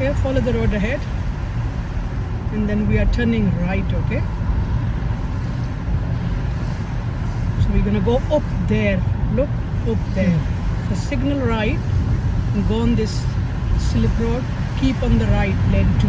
Okay, follow the road ahead. And then we are turning right, okay? So we're gonna go up there. Look, up there. So signal right and go on this slip road. Keep on the right, lane 2.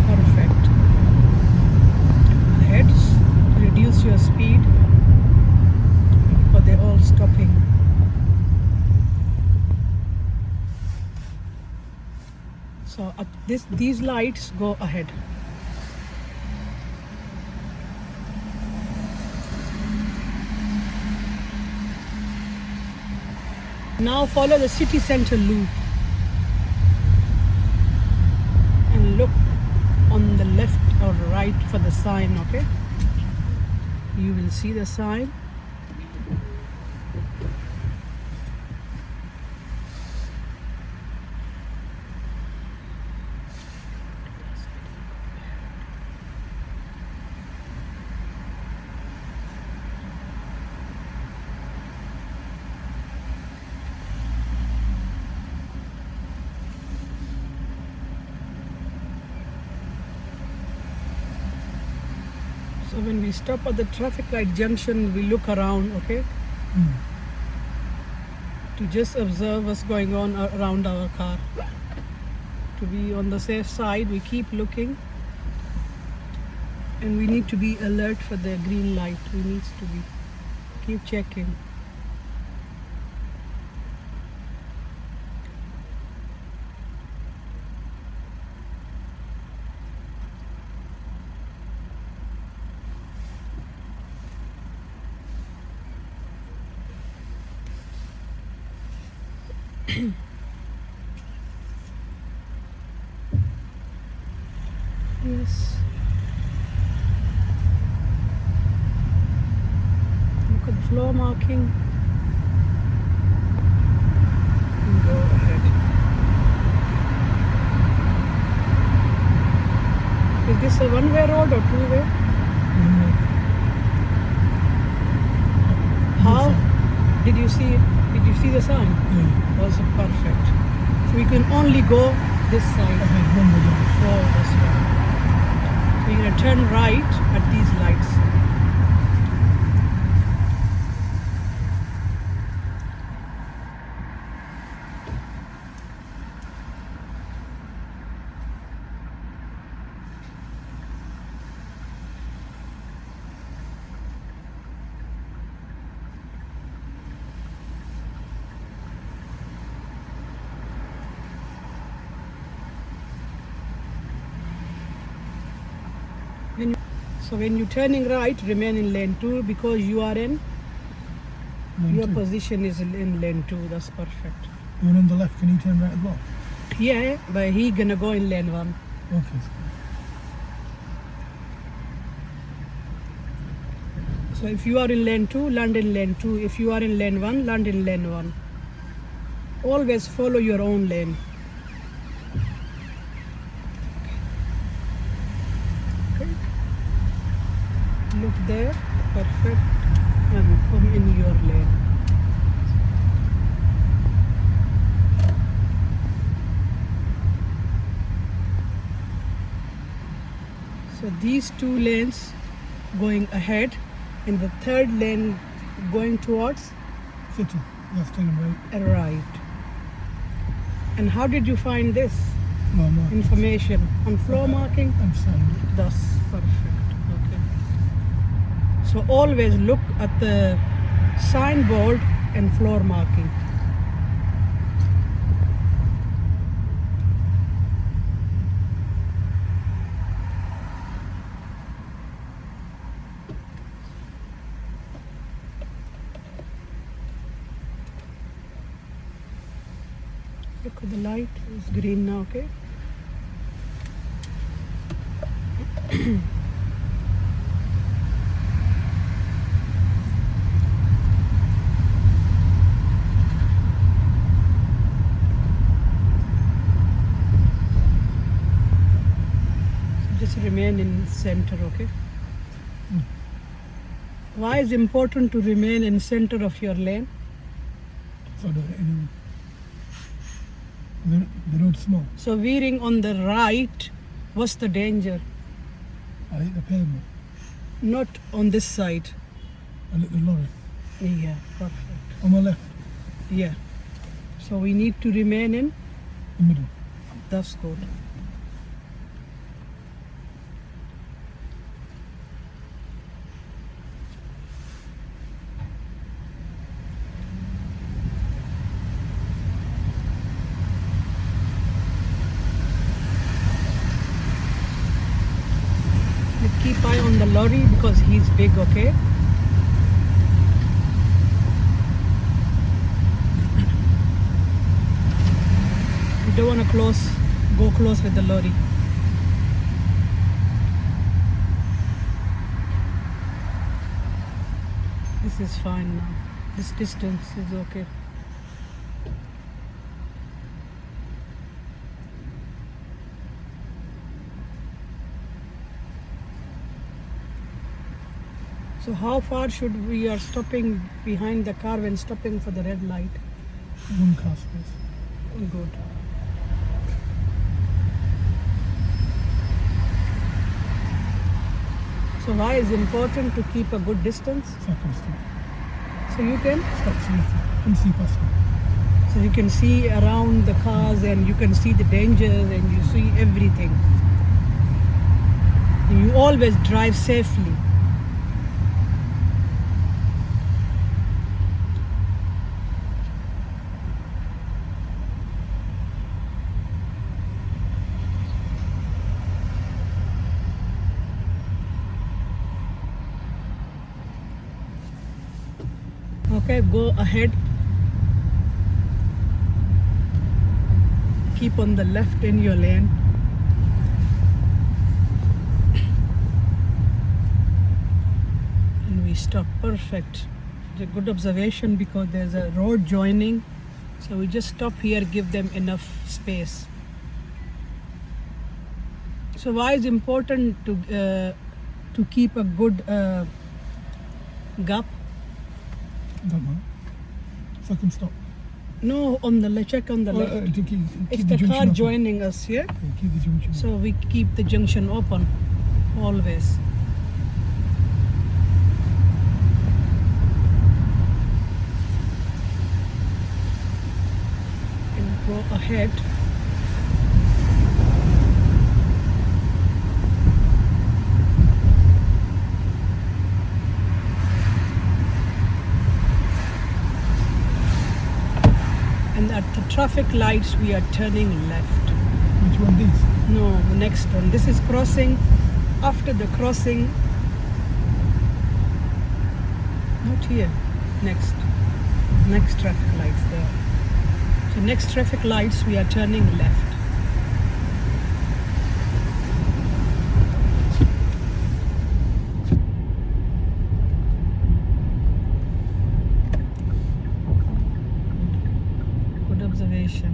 Perfect. Ahead, reduce your speed because they're all stopping. So these lights go ahead. Now follow the city center loop and look on the left or right for the sign, okay? You will see the sign. So when we stop at the traffic light junction, we look around, okay? To just observe what's going on around our car. To be on the safe side, we keep looking. And we need to be alert for the green light. We need to be keep checking. Yes. Look at the floor marking. And go ahead. Is this a one-way road or two-way? How did you see it? Did you see the sign? Yeah. Was perfect. So we can only go this side. Oh, that's right. So you're gonna turn right at these lights. So when you're turning right, remain in lane 2 because you are in, your position is in lane 2. That's perfect. The one on the left, can you turn right as well? Yeah, but he gonna go in lane 1. Okay. So if you are in lane 2, land in lane 2. If you are in lane 1, land in lane 1. Always follow your own lane. Okay. Look there, perfect, and come in your lane. So these 2 lanes going ahead, and the 3rd lane going towards City, left and right. right. And how did you find this Floor marking. information? On floor marking? And sign. That's perfect. Okay. So always look at the signboard and floor marking. Look at the light, it's green now, okay? Just remain in center, okay? Why is it important to remain in center of your lane? So that anyone. The road's small. So veering on the right, what's the danger? I hit the pavement. Not on this side. I hit the lorry. Yeah, perfect. On my left, Yeah. So we need to remain in. the middle. That's good. You keep eye on the lorry because he's big, okay? You don't want to go close with the lorry. This is fine now. This distance is okay. So how far should we are stopping behind the car when stopping for the red light? One car space. Good. So why is important to keep a good distance? So I can stop. So you can Safely. And see past me. so you can see around the cars and you can see the dangers and you see everything. And you always drive safely. Okay, go ahead. Keep on the left in your lane. And we stop. Perfect. It's a good observation because there's a road joining. So we just stop here, give them enough space. So why is important to keep a good gap? That one. So I can stop. No, on the left. Check on the left. To keep If the the car junction open. joining us here, Yeah, keep the junction open. so we keep the junction open always. And go ahead. And at the traffic lights, we are turning left. Which one these? No, the next one. This is crossing. After the crossing, not here. Next traffic lights there. So next traffic lights, we are turning left. Good observation.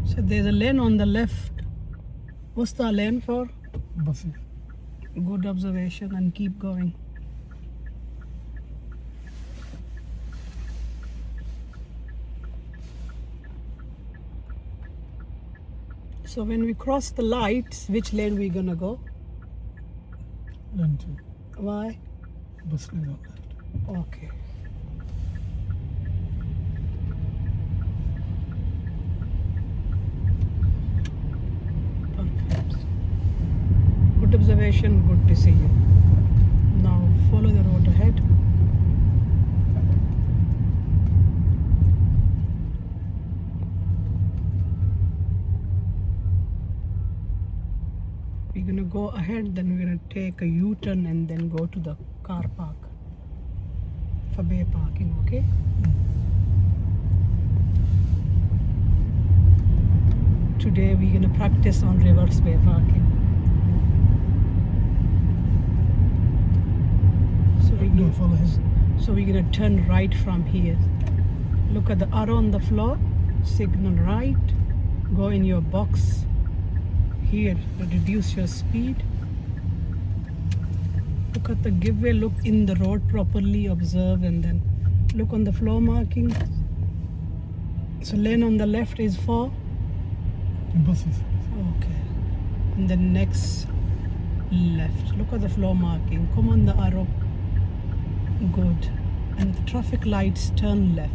So there's a lane on the left. What's the lane for? Buses. Good observation and keep going. So when we cross the lights, which lane we gonna go? Lane 2. Why? Bus lane on left. Okay. Perfect. Good observation, good to see you. Now follow the road ahead. We're gonna go ahead, then we're gonna take a U-turn and then go to the car park for bay parking, okay? Today we're gonna practice on reverse bay parking. So we're No, gonna, follow him. so we're gonna turn right from here. Look at the arrow on the floor, signal right, go in your box here, reduce your speed. Look at the giveaway, look in the road properly, observe, and then look on the floor marking. So lane on the left is for? Buses. Okay. And then next left. Look at the floor marking. Come on the arrow. Good. And the traffic lights turn left.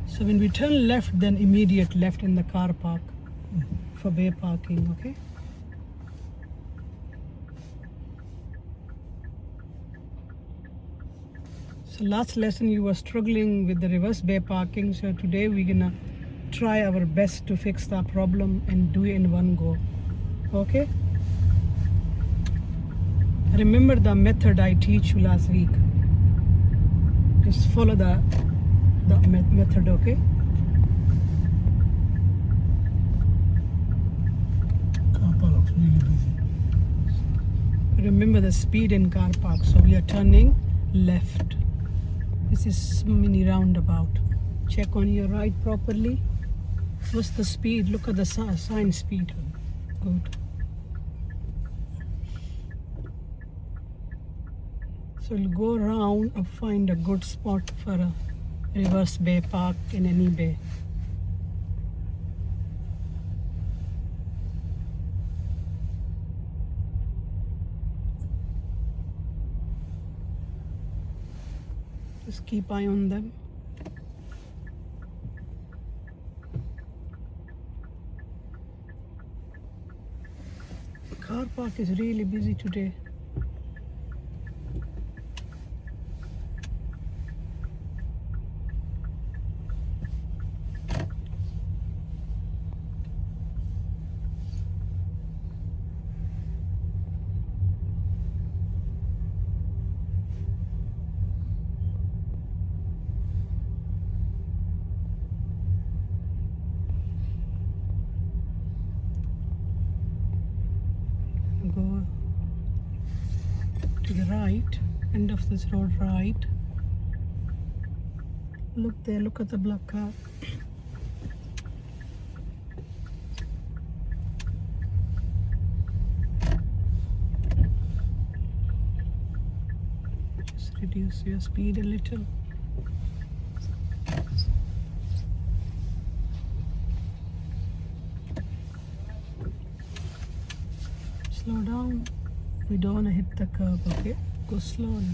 So when we turn left, then immediate left in the car park for bay parking, okay? So last lesson you were struggling with the reverse bay parking, so today we're gonna try our best to fix that problem and do it in one go, okay? Remember the method I teach you last week. Just follow the method, okay? Car park looks really busy. Remember the speed in car park, so we are turning left. This is mini roundabout. Check on your right properly. What's the speed? Look at the sign speed. Good. So we'll go around and find a good spot for a reverse bay park in any bay. Just keep eye on them. Car park is really busy today. Go to the right, end of this road right. Look there, look at the black car. Just reduce your speed a little. Slow down. We don't want to hit the curb, okay? Go slowly.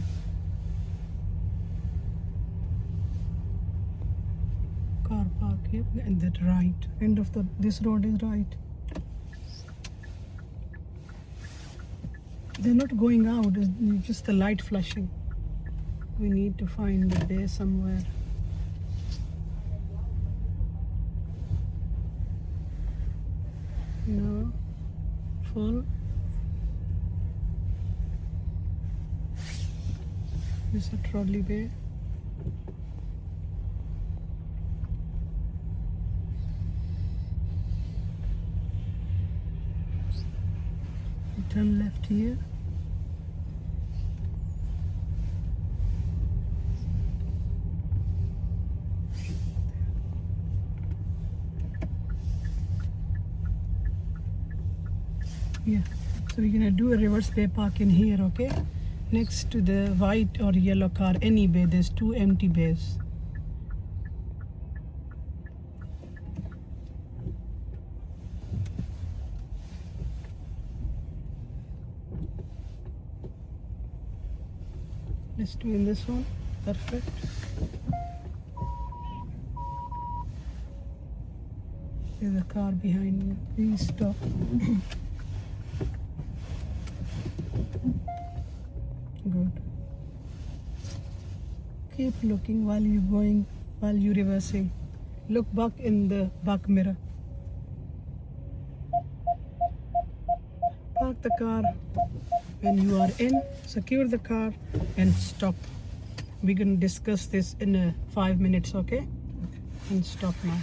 Car park here, and that right. End of this road is right. They're not going out, it's just the light flashing. We need to find the bay somewhere. No. Full. This is a trolley bay. We turn left here. Yeah, so we're gonna do a reverse bay park in here, okay? Next to the white or yellow car, any bay, there's 2 empty bays. Let's do in this one. Perfect. There's a car behind you. Please stop. Good. Keep looking while you're reversing. Look back in the back mirror. Park the car. When you are in, secure the car and stop. We're going to discuss this in 5 minutes, okay? And stop now.